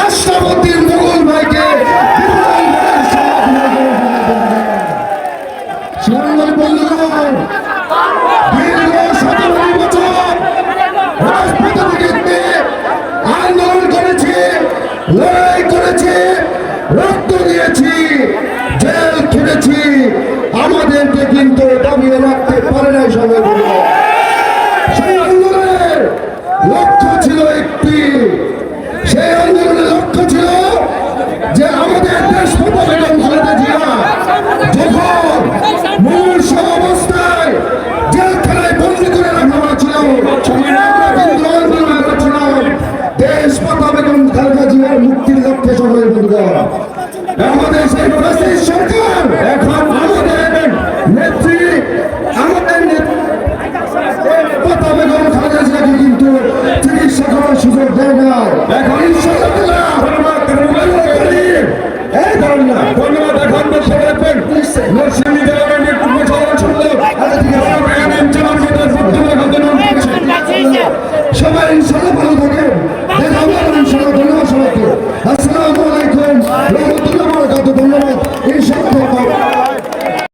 আশরাফুদ্দিন মুঘল ভাইকে দীর্ঘ 17 বছর রাজপথে থেকে আন্দোলন করেছি, লড়াই করেছি, রক্ত দিয়েছি, জেল খেটেছি, আমাদেরকে কিন্তু দাবিয়ে রাখতে পারে নাই সবাই। সেই আন্দোলনের লক্ষ্য ছিল একটি, সেই আন্দোলনের লক্ষ্য ছিল যে আমাদের দেশপথ বেগম খালেদা জিয়া যখন মূর্ষ অবস্থায় জেলখানায় বন্দী করে রাখা হয়েছিল, আমরা কিন্তু আন্দোলন করেছিলাম দেশপথ বেগম খালেদা জিয়ার মুক্তির লক্ষ্যে সবাই বন্ধুগণ। আমাদের সেই ফ্যাসিস্ট সরকার এখন আমাদের নেত্রী, আমাদের বেগম খালেদা জিয়াকে কিন্তু চিকিৎসা করার সুযোগ দেয় না। এখন